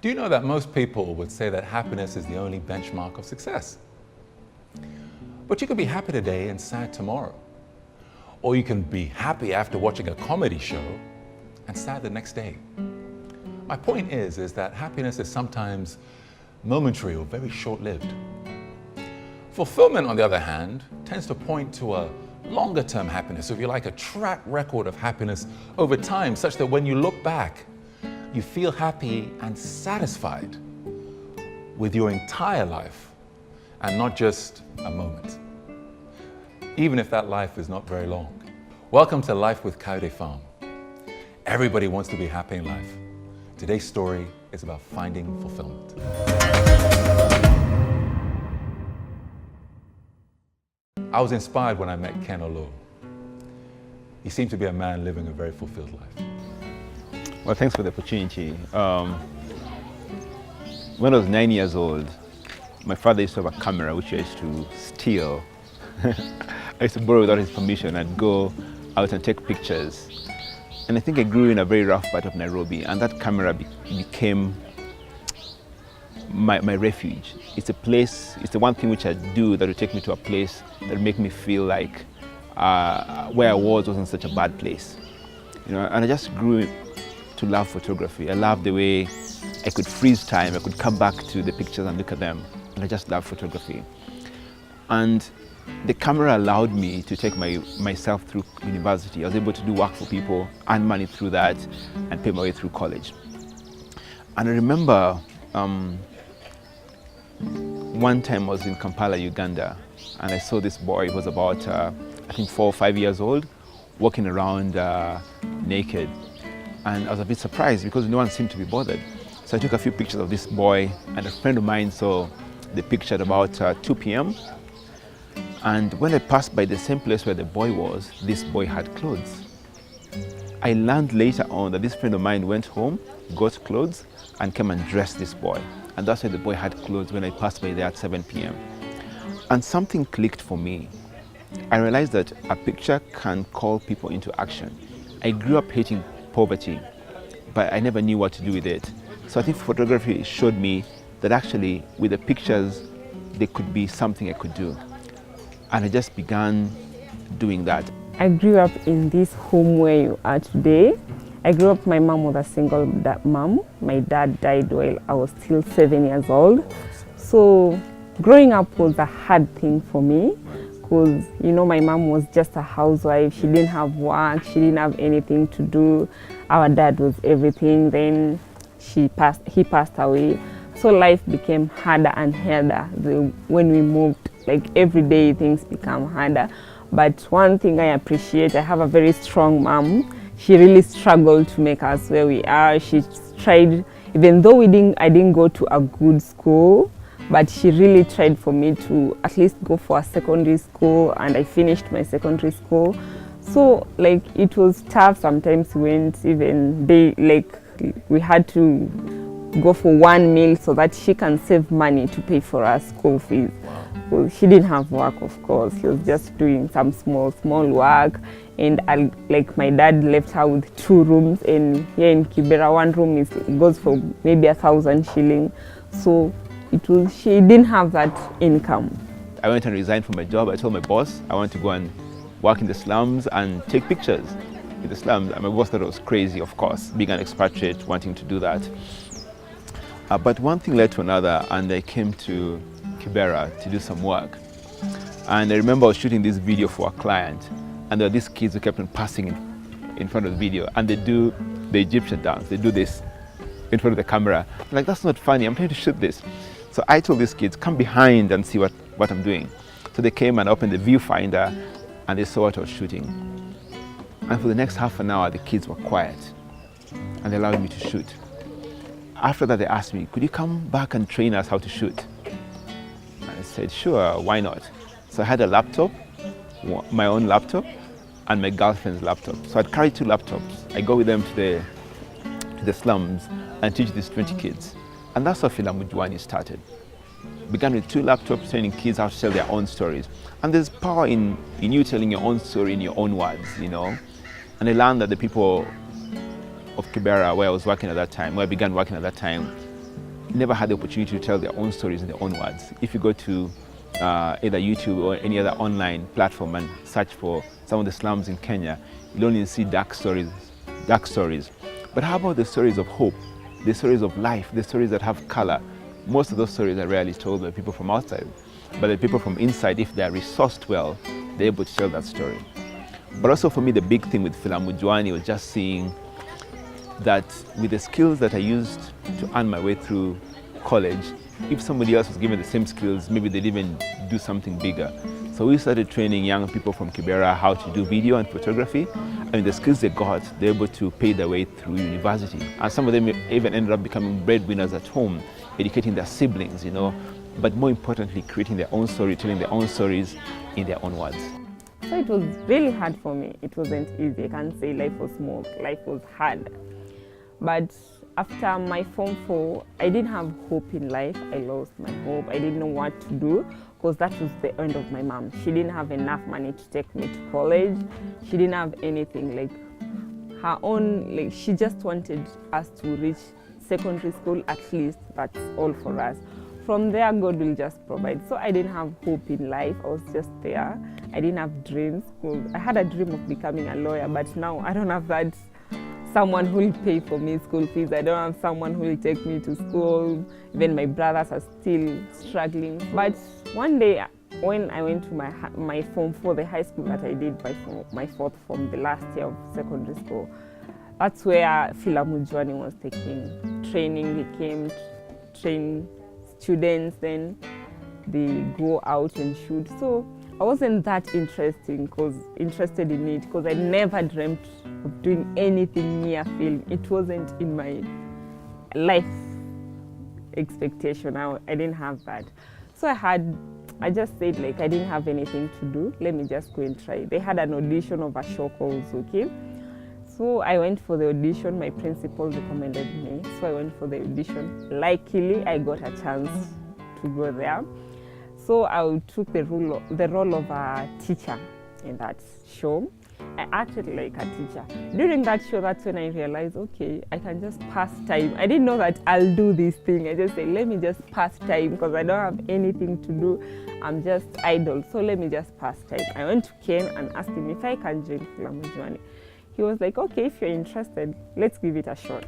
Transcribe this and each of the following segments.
Do you know that most people would say that happiness is the only benchmark of success? But you could be happy today and sad tomorrow. Or you can be happy after watching a comedy show and sad the next day. My point is that happiness is sometimes momentary or very short-lived. Fulfillment, on the other hand, tends to point to a longer-term happiness, if you like, a track record of happiness over time, such that when you look back, you feel happy and satisfied with your entire life and not just a moment, even if that life is not very long. Welcome to Life with Coyote Farm. Everybody wants to be happy in life. Today's story is about finding fulfillment. I was inspired when I met Ken Olo. He seemed to be a man living a very fulfilled life. Well, thanks for the opportunity. When I was 9 years old, my father used to have a camera which I used to steal. I used to borrow without his permission. I'd go out and take pictures. And I think I grew in a very rough part of Nairobi, and that camera became my refuge. It's a place, it's the one thing which I do that would take me to a place that would make me feel like where I wasn't such a bad place. You know, and I just grew to love photography. I loved the way I could freeze time, I could come back to the pictures and look at them, and I just loved photography. And the camera allowed me to take myself through university. I was able to do work for people, earn money through that, and pay my way through college. And I remember one time I was in Kampala, Uganda, and I saw this boy. He was about, I think 4 or 5 years old, walking around naked. And I was a bit surprised because no one seemed to be bothered. So I took a few pictures of this boy, and a friend of mine saw the picture at about 2 p.m. And when I passed by the same place where the boy was, this boy had clothes. I learned later on that this friend of mine went home, got clothes, and came and dressed this boy. And that's why the boy had clothes when I passed by there at 7 p.m. And something clicked for me. I realized that a picture can call people into action. I grew up hating poverty, but I never knew what to do with it. So I think photography showed me that actually with the pictures, there could be something I could do. And I just began doing that. I grew up in this home where you are today. I grew up, my mom was a single mom. My dad died while I was still 7 years old. So growing up was a hard thing for me because, you know, my mom was just a housewife. She didn't have work, she didn't have anything to do. Our dad was everything. Then he passed away. So life became harder and harder when we moved. Like every day things become harder. But one thing I appreciate, I have a very strong mom. She really struggled to make us where we are. She tried, even though I didn't go to a good school, but she really tried for me to at least go for a secondary school, and I finished my secondary school. So like it was tough sometimes when even we had to go for one meal so that she can save money to pay for our school fees. Well, she didn't have work, of course. She was just doing some small work. And like my dad left her with 2 rooms, and here in Kibera, 1 room goes for maybe 1,000 shillings. So she didn't have that income. I went and resigned from my job. I told my boss I want to go and work in the slums and take pictures in the slums. And my boss thought I was crazy, of course, being an expatriate, wanting to do that. But one thing led to another, and I came to Kibera to do some work. And I remember I was shooting this video for a client, and there were these kids who kept on passing in front of the video, and they do the Egyptian dance. They do this in front of the camera. I'm like, that's not funny, I'm trying to shoot this. So I told these kids, come behind and see what I'm doing. So they came and opened the viewfinder, and they saw what I was shooting. And for the next half an hour, the kids were quiet, and they allowed me to shoot. After that, they asked me, could you come back and train us how to shoot? And I said, sure, why not? So I had a laptop, my own laptop, and my girlfriend's laptop. So I'd carry 2 laptops. I go with them to the slums and teach these 20 kids. And that's how Filamu Juani started. Began with 2 laptops, training kids how to tell their own stories. And there's power in you telling your own story in your own words, you know. And I learned that the people of Kibera, where I was working at that time, where I began working at that time, never had the opportunity to tell their own stories in their own words. If you go to either YouTube or any other online platform and search for some of the slums in Kenya, you'll only see dark stories. But how about the stories of hope, the stories of life, the stories that have color? Most of those stories are rarely told by people from outside, but the people from inside, if they're resourced well, they're able to tell that story. But also for me, the big thing with Filamujwani was just seeing that with the skills that I used to earn my way through college, if somebody else was given the same skills, maybe they'd even do something bigger. So we started training young people from Kibera how to do video and photography. And the skills they got, they're able to pay their way through university. And some of them even ended up becoming breadwinners at home, educating their siblings, you know, but more importantly, creating their own story, telling their own stories in their own words. So it was really hard for me. It wasn't easy. I can't say life was smooth. Life was hard. But after my Form 4, I didn't have hope in life. I lost my hope. I didn't know what to do because that was the end of my mom. She didn't have enough money to take me to college. She didn't have anything, like her own, like she just wanted us to reach secondary school at least. That's all for us. From there, God will just provide. So I didn't have hope in life. I was just there. I didn't have dreams. I had a dream of becoming a lawyer, but now I don't have that. Someone who will pay for me school fees. I don't have someone who will take me to school. Even my brothers are still struggling. But one day, when I went to my Form 4, the high school that I did my fourth form, the last year of secondary school, that's where Filamujwani was taking training. He came to train students, then they go out and shoot. So I wasn't that interested in it because I never dreamt of doing anything near film. It wasn't in my life expectation. I didn't have that. So I just said, like, I didn't have anything to do. Let me just go and try. They had an audition of a show called Zuki. So I went for the audition. My principal recommended me. So I went for the audition. Luckily, I got a chance to go there. So I took the role of a teacher in that show. I acted like a teacher. During that show, that's when I realized, okay, I can just pass time. I didn't know that I'll do this thing. I just said, let me just pass time because I don't have anything to do. I'm just idle, so let me just pass time. I went to Ken and asked him if I can join Filamujwani. He was like, okay, if you're interested, let's give it a shot.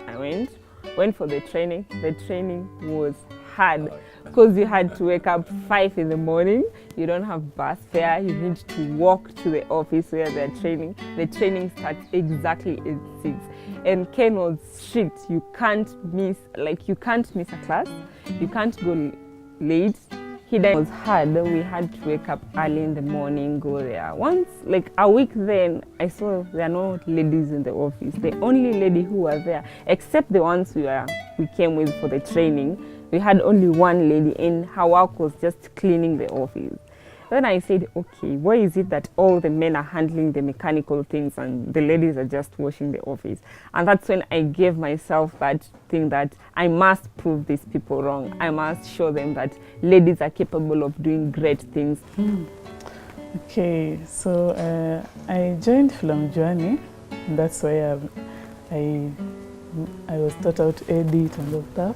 I went for the training. The training was hard because you had to wake up 5 in the morning. You don't have bus fare. You need to walk to the office where they're training. The training starts exactly at 6. And Ken was strict. You can't miss a class. You can't go late. It was hard. We had to wake up early in the morning, go there. Once, like a week then, I saw there are no ladies in the office. The only lady who was there, except the ones we came with for the training, we had only one lady and her work was just cleaning the office. Then I said, okay, why is it that all the men are handling the mechanical things and the ladies are just washing the office? And that's when I gave myself that thing that I must prove these people wrong. I must show them that ladies are capable of doing great things. Okay, so I joined Filamujwani. That's why I was taught how to edit and all that.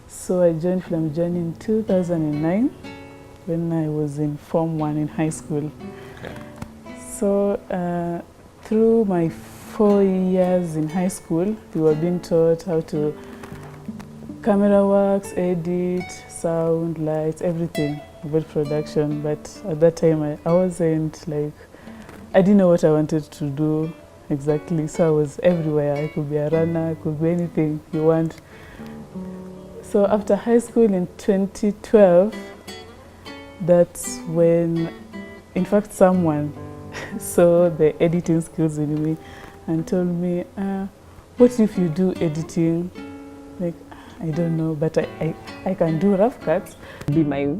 So I joined Filamujwani in 2009. When I was in Form 1 in high school. Okay. So through my 4 years in high school, we were being taught how to camera works, edit, sound, lights, everything about production. But at that time, I wasn't like, I didn't know what I wanted to do exactly. So I was everywhere. I could be a runner, I could be anything you want. So after high school in 2012, that's when, in fact, someone saw the editing skills in me and told me, what if you do editing? Like, I don't know, but I can do rough cuts. Be my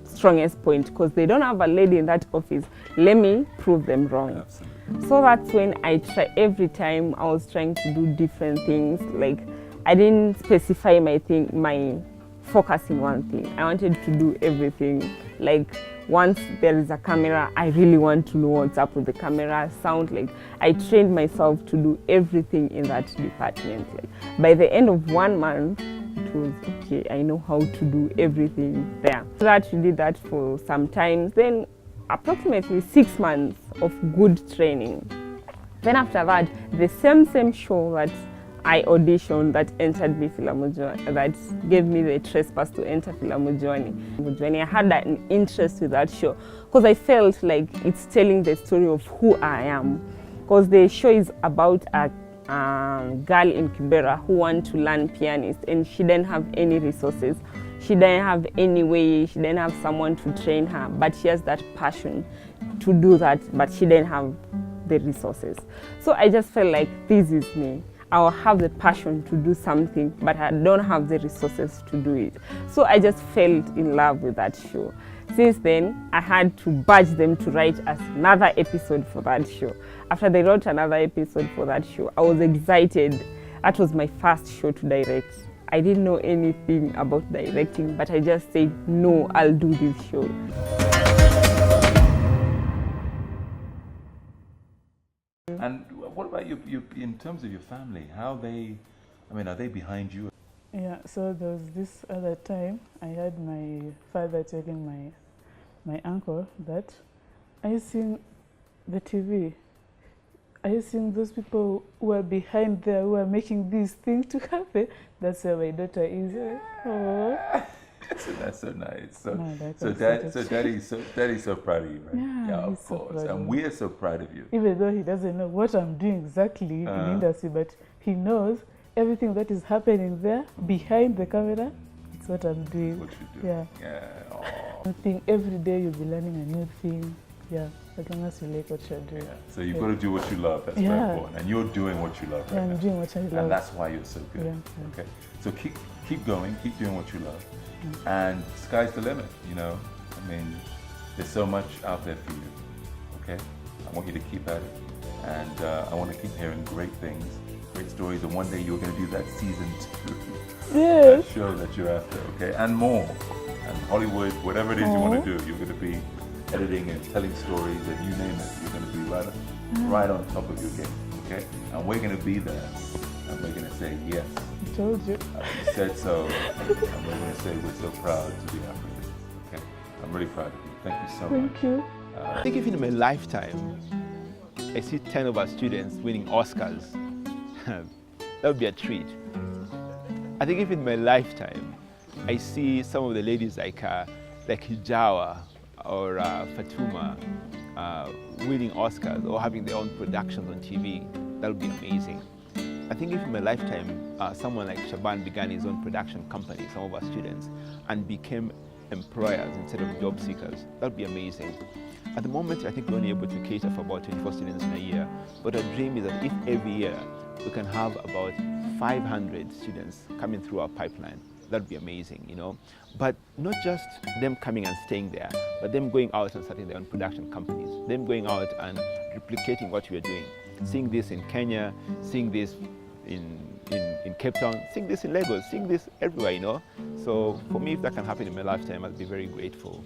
strongest point because they don't have a lady in that office. Let me prove them wrong. Absolutely. So that's when I try. Every time I was trying to do different things. Like, I didn't specify my focus in one thing. I wanted to do everything. Like, once there is a camera, I really want to know what's up with the camera, sound. Like, I trained myself to do everything in that department. Like, by the end of 1 month, it was okay. I know how to do everything there. So that we did that for some time. Then approximately 6 months of good training. Then after that, the same show that I auditioned that entered me Filamujoni, that gave me the trespass to enter Filamujoni. I had an interest with that show because I felt like it's telling the story of who I am. Because the show is about a girl in Kibera who wanted to learn pianist, and she didn't have any resources. She didn't have any way, she didn't have someone to train her, but she has that passion to do that, but she didn't have the resources. So I just felt like this is me. I'll have the passion to do something, but I don't have the resources to do it. So I just fell in love with that show. Since then, I had to budge them to write another episode for that show. After they wrote another episode for that show, I was excited. That was my first show to direct. I didn't know anything about directing, but I just said, no, I'll do this show. And what about you in terms of your family? How they, I mean, are they behind you? Yeah, so there was this other time I had my father telling my uncle that, are you seeing the TV? Are you seeing those people who are behind there who are making these things to happen? That's where my daughter is. Oh. So that's so nice. So, No, daddy's so proud of you, right? Yeah, of he's so course. proud of And me. we're so proud of you. Even though he doesn't know what I'm doing exactly in industry, but he knows everything that is happening there behind the camera. It's what I'm doing. What you do. Yeah. Yeah. New thing. Every day you'll be learning a new thing. Yeah, as long as you like what you're doing. Yeah. So you've got to do what you love. That's very important. And you're doing what you love right Yeah, I'm now. doing what I love. And that's why you're so good. Yeah. Okay. So keep going. Keep doing what you love. And sky's the limit. You know. I mean, there's so much out there for you. Okay. I want you to keep at it. And I want to keep hearing great things, great stories. And one day you're going to do that season 2. Yes. That show that you're after. Okay. And more. And Hollywood, whatever it is you want to do, you're going to be editing and telling stories, and you name it, you're going to be right on top of your game, okay? And we're going to be there, and we're going to say yes. I told you. You said so, and we're going to say we're so proud to be Africans, okay? I'm really proud of you. Thank you so much. Thank you. I think if in my lifetime I see 10 of our students winning Oscars, that would be a treat. I think if in my lifetime I see some of the ladies like Hijawa or Fatuma winning Oscars or having their own productions on TV, that would be amazing. I think if in my lifetime someone like Shaban began his own production company, some of our students, and became employers instead of job seekers, that would be amazing. At the moment, I think we're only able to cater for about 24 students in a year, but our dream is that if every year we can have about 500 students coming through our pipeline, that would be amazing, you know. But not just them coming and staying there, but them going out and starting their own production companies, them going out and replicating what we are doing. Seeing this in Kenya, seeing this in Cape Town, seeing this in Lagos, seeing this everywhere, you know. So for me, if that can happen in my lifetime, I'll be very grateful.